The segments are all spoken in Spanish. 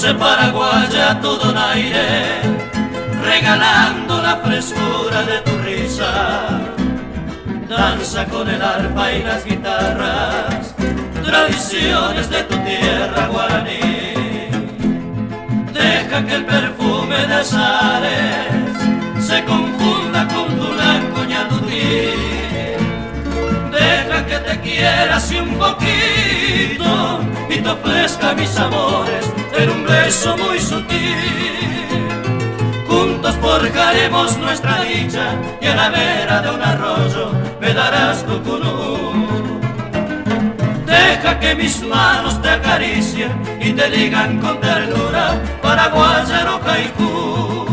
dulce paraguaya tu donaire, regalando la frescura de tu risa. Danza con el arpa y las guitarras, tradiciones de tu tierra guaraní. Deja que el perfume de azares se confunda con tu blanco ñandutí. Deja que te quiera así un poquito y te ofrezca mis amores en un beso muy sutil. Juntos forjaremos nuestra dicha y a la vera de un arroyo me darás tu cunú. Deja que mis manos te acaricien y te digan con ternura paraguayano haiku.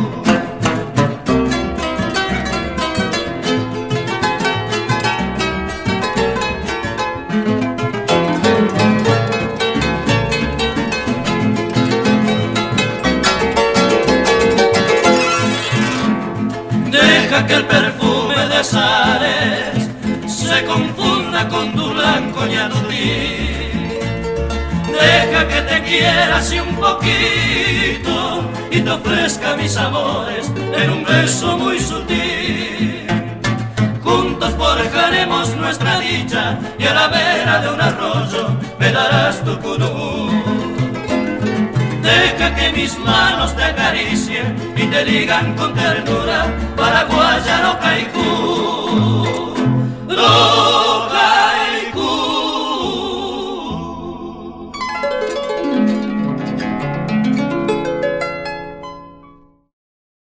Deja que el perfume de azares se confunda con tu blanco ñandutí. Deja que te quiera así un poquito y te ofrezca mis amores en un beso muy sutil. Juntos forjaremos nuestra dicha y a la vera de un arroyo me darás tu cunú. Deja que mis manos te acaricien y te digan con ternura paraguayano haiku.